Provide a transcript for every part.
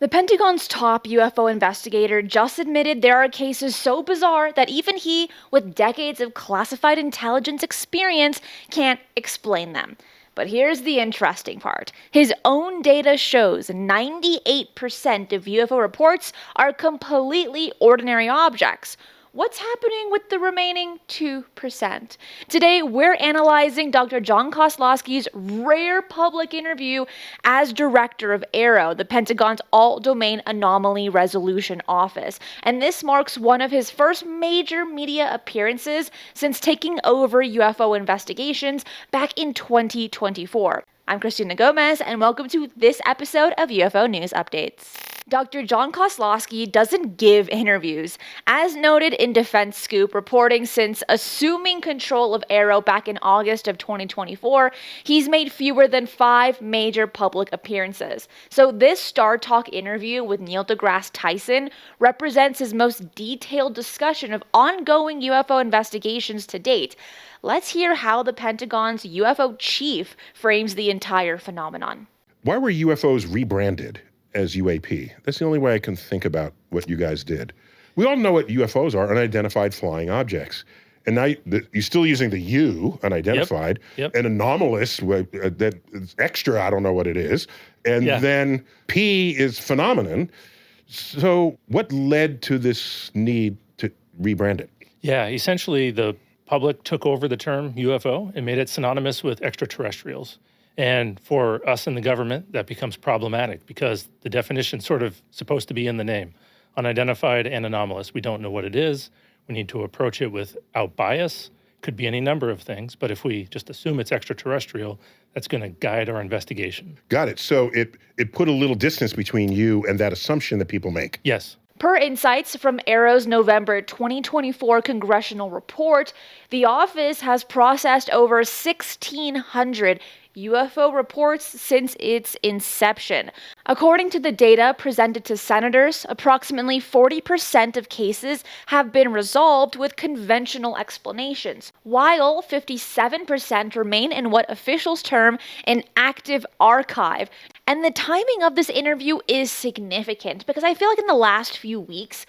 The Pentagon's top UFO investigator just admitted there are cases so bizarre that even he, with decades of classified intelligence experience, can't explain them. But here's the interesting part. His own data shows 98% of UFO reports are completely ordinary objects. What's happening with the remaining 2%? Today, we're analyzing Dr. Jon Kosloski's rare public interview as director of AARO, the Pentagon's All-Domain Anomaly Resolution Office. And this marks one of his first major media appearances since taking over UFO investigations back in 2024. I'm Cristina Gomez, and welcome to this episode of UFO News Updates. Dr. Jon Kosloski doesn't give interviews. As noted in Defense Scoop, reporting since assuming control of AARO back in August of 2024, he's made fewer than 5 major public appearances. So this Star Talk interview with Neil deGrasse Tyson represents his most detailed discussion of ongoing UFO investigations to date. Let's hear how the Pentagon's UFO chief frames the entire phenomenon. Why were UFOs rebranded as UAP? That's the only way I can think about what you guys did. We all know what UFOs are, unidentified flying objects. And now you're still using the U, unidentified, Yep. and anomalous, that is extra, I don't know what it is. And then P is phenomenon. So what led to this need to rebrand it? Yeah, essentially the public took over the term UFO and made it synonymous with extraterrestrials. And for us in the government, that becomes problematic because the definition's sort of supposed to be in the name. Unidentified and anomalous. We don't know what it is. We need to approach it without bias. Could be any number of things, but if we just assume it's extraterrestrial, that's going to guide our investigation. Got it. So it put a little distance between you and that assumption that people make. Yes. Per insights from AARO's November 2024 congressional report, the office has processed over 1,600 UFO reports since its inception. According to the data presented to senators, approximately 40% of cases have been resolved with conventional explanations, while 57% remain in what officials term an active archive. And the timing of this interview is significant because I feel like in the last few weeks,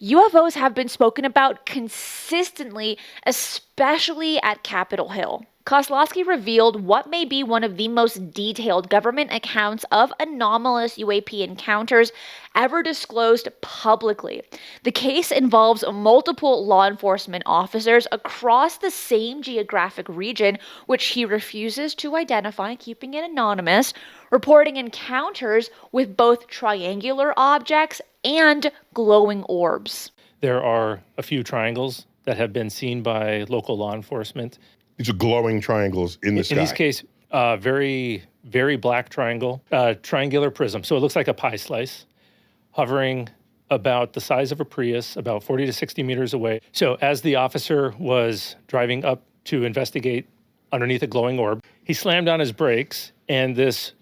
UFOs have been spoken about consistently, especially at Capitol Hill. Kosloski revealed what may be one of the most detailed government accounts of anomalous UAP encounters ever disclosed publicly. The case involves multiple law enforcement officers across the same geographic region, which he refuses to identify, keeping it anonymous, reporting encounters with both triangular objects and glowing orbs. There are a few triangles that have been seen by local law enforcement. These are glowing triangles in the sky. In this case, very, very black triangle, triangular prism. So it looks like a pie slice, hovering about the size of a Prius, about 40 to 60 meters away. So as the officer was driving up to investigate underneath a glowing orb, he slammed on his brakes, and this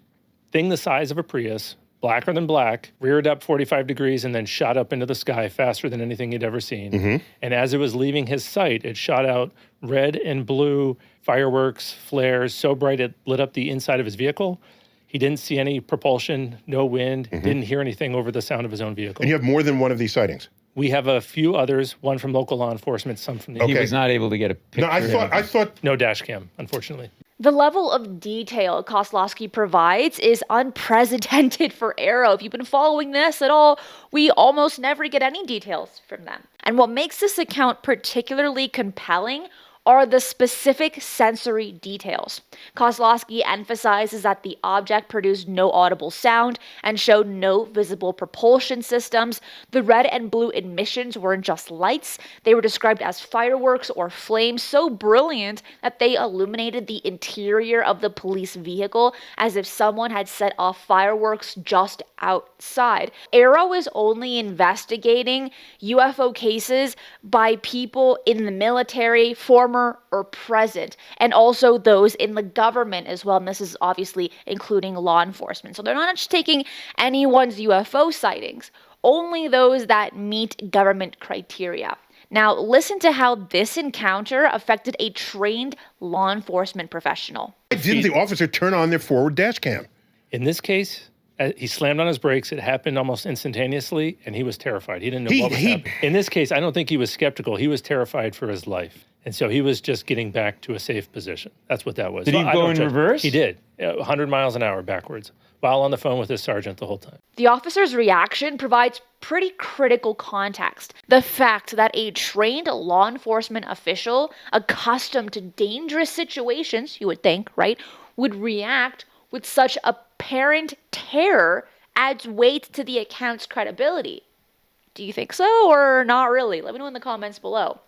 thing the size of a Prius, blacker than black, reared up 45 degrees and then shot up into the sky faster than anything he'd ever seen. Mm-hmm. And as it was leaving his sight, it shot out red and blue fireworks, flares, so bright it lit up the inside of his vehicle. He didn't see any propulsion, no wind, didn't hear anything over the sound of his own vehicle. And you have more than one of these sightings? We have a few others, one from local law enforcement, some from the... He was not able to get a picture. No, I thought... No dash cam, unfortunately. The level of detail Kosloski provides is unprecedented for AARO. If you've been following this at all, we almost never get any details from them. And what makes this account particularly compelling are the specific sensory details. Kosloski emphasizes that the object produced no audible sound and showed no visible propulsion systems. The red and blue emissions weren't just lights. They were described as fireworks or flames so brilliant that they illuminated the interior of the police vehicle as if someone had set off fireworks just outside. AARO is only investigating UFO cases by people in the military, former or present, and also those in the government as well. And this is obviously including law enforcement. So they're not just taking anyone's UFO sightings, only those that meet government criteria. Now, listen to how this encounter affected a trained law enforcement professional. Why didn't the officer turn on their forward dash cam? In this case, He slammed on his brakes. It happened almost instantaneously, and he was terrified. He didn't know what was happening. In this case, I don't think he was skeptical. He was terrified for his life. And so he was just getting back to a safe position. That's what that was. Did he go in reverse? He did, 100 miles an hour backwards, while on the phone with his sergeant the whole time. The officer's reaction provides pretty critical context. The fact that a trained law enforcement official, accustomed to dangerous situations, you would think, right, would react with such apparent terror adds weight to the account's credibility. Do you think so or not really? Let me know in the comments below.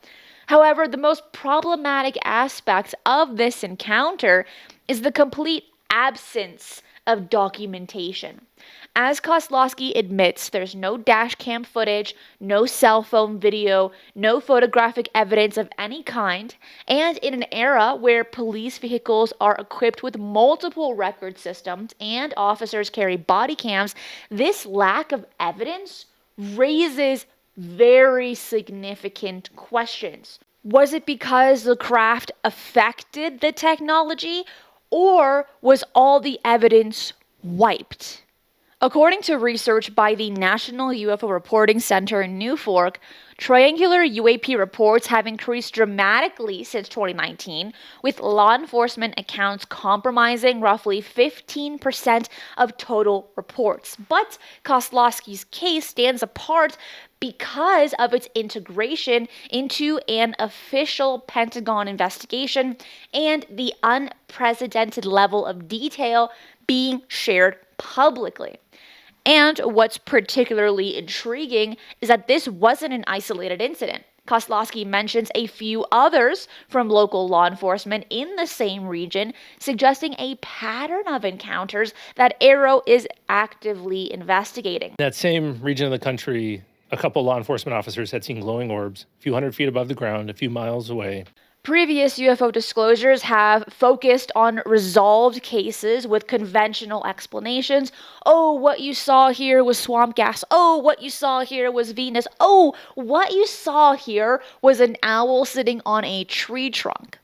However, the most problematic aspect of this encounter is the complete absence of documentation. As Kosloski admits, there's no dash cam footage, no cell phone video, no photographic evidence of any kind, and in an era where police vehicles are equipped with multiple record systems and officers carry body cams, this lack of evidence raises very significant questions. Was it because the craft affected the technology, or was all the evidence wiped? According to research by the National UFO Reporting Center in New Fork, triangular UAP reports have increased dramatically since 2019, with law enforcement accounts comprising roughly 15% of total reports. But Kosloski's case stands apart because of its integration into an official Pentagon investigation and the unprecedented level of detail being shared publicly. And what's particularly intriguing is that this wasn't an isolated incident. Kosloski mentions a few others from local law enforcement in the same region, suggesting a pattern of encounters that AARO is actively investigating. That same region of the country, a couple law enforcement officers had seen glowing orbs a few hundred feet above the ground, a few miles away. Previous UFO disclosures have focused on resolved cases with conventional explanations. Oh, what you saw here was swamp gas. Oh, what you saw here was Venus. Oh, what you saw here was an owl sitting on a tree trunk.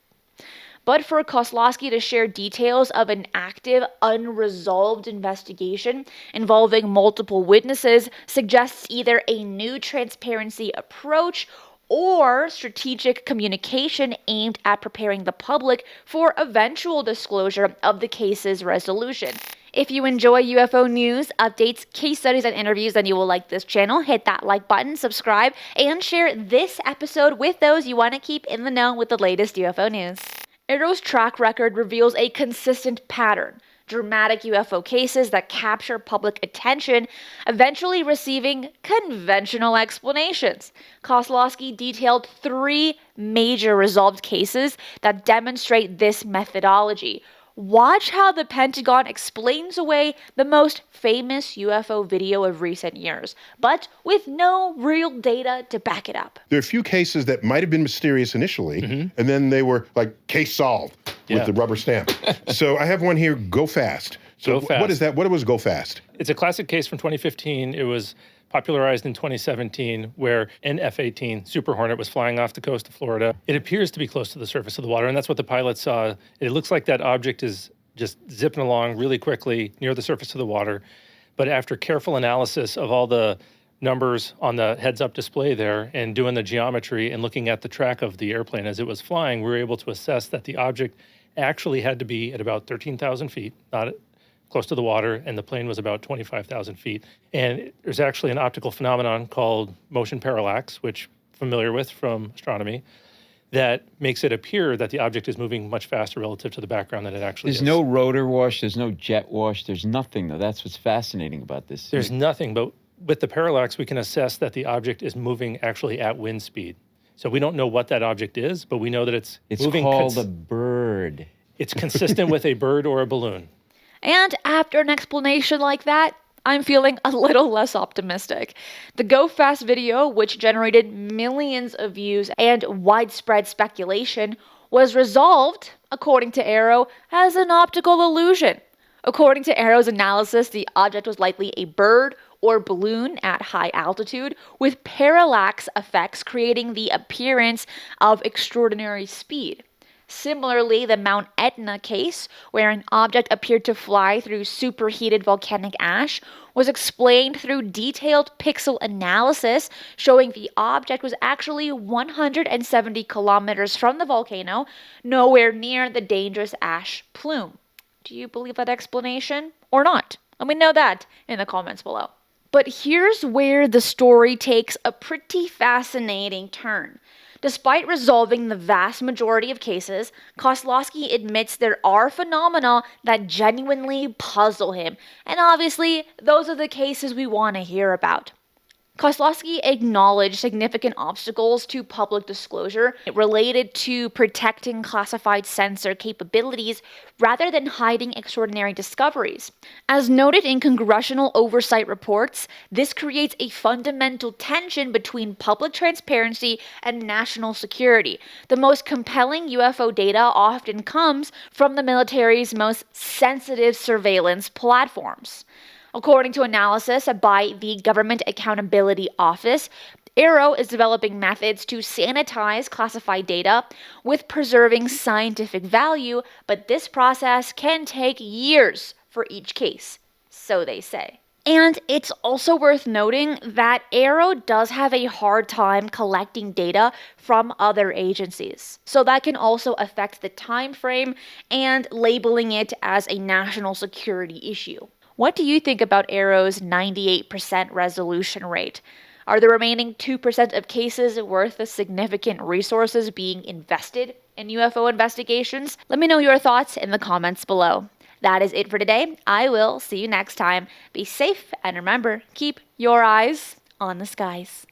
But for Kosloski to share details of an active, unresolved investigation involving multiple witnesses suggests either a new transparency approach or strategic communication aimed at preparing the public for eventual disclosure of the case's resolution. If you enjoy UFO news, updates, case studies, and interviews, then you will like this channel. Hit that like button, subscribe, and share this episode with those you want to keep in the know with the latest UFO news. AARO's track record reveals a consistent pattern. Dramatic UFO cases that capture public attention, eventually receiving conventional explanations. Kosloski detailed 3 major resolved cases that demonstrate this methodology. Watch how the Pentagon explains away the most famous UFO video of recent years, but with no real data to back it up. There are a few cases that might have been mysterious initially, and then they were like, case solved with the rubber stamp. So I have one here, Go Fast. So Go Fast. What is that? What was Go Fast? It's a classic case from 2015. It was popularized in 2017, where an F-18 Super Hornet was flying off the coast of Florida. It appears to be close to the surface of the water, and that's what the pilot saw. It looks like that object is just zipping along really quickly near the surface of the water. But after careful analysis of all the numbers on the heads-up display there and doing the geometry and looking at the track of the airplane as it was flying, we were able to assess that the object actually had to be at about 13,000 feet, not close to the water, and the plane was about 25,000 feet. And there's actually an optical phenomenon called motion parallax, which I'm familiar with from astronomy, that makes it appear that the object is moving much faster relative to the background than it actually is. There's no rotor wash, there's no jet wash, there's nothing though. That's what's fascinating about this. There's nothing, but with the parallax, we can assess that the object is moving actually at wind speed. So we don't know what that object is, but we know that it's moving. It's called a bird. It's consistent with a bird or a balloon. And after an explanation like that, I'm feeling a little less optimistic. The Go Fast video, which generated millions of views and widespread speculation, was resolved, according to AARO, as an optical illusion. According to AARO's analysis, the object was likely a bird or balloon at high altitude, with parallax effects creating the appearance of extraordinary speed. Similarly, the Mount Etna case, where an object appeared to fly through superheated volcanic ash, was explained through detailed pixel analysis, showing the object was actually 170 kilometers from the volcano, nowhere near the dangerous ash plume. Do you believe that explanation or not? Let me know that in the comments below. But here's where the story takes a pretty fascinating turn. Despite resolving the vast majority of cases, Kosloski admits there are phenomena that genuinely puzzle him, and obviously, those are the cases we want to hear about. Kosloski acknowledged significant obstacles to public disclosure related to protecting classified sensor capabilities rather than hiding extraordinary discoveries. As noted in congressional oversight reports, this creates a fundamental tension between public transparency and national security. The most compelling UFO data often comes from the military's most sensitive surveillance platforms. According to analysis by the Government Accountability Office, AARO is developing methods to sanitize classified data with preserving scientific value, but this process can take years for each case, so they say. And it's also worth noting that AARO does have a hard time collecting data from other agencies. So that can also affect the time frame and labeling it as a national security issue. What do you think about AARO's 98% resolution rate? Are the remaining 2% of cases worth the significant resources being invested in UFO investigations? Let me know your thoughts in the comments below. That is it for today. I will see you next time. Be safe, and remember, keep your eyes on the skies.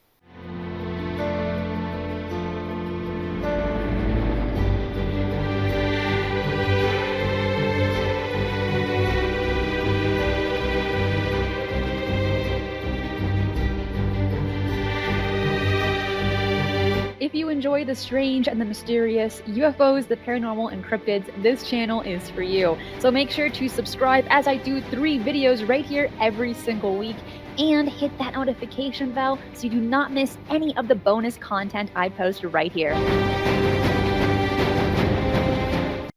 If you enjoy the strange and the mysterious, UFOs, the paranormal, and cryptids, this channel is for you. So make sure to subscribe, as I do 3 videos right here every single week, and hit that notification bell so you do not miss any of the bonus content I post right here.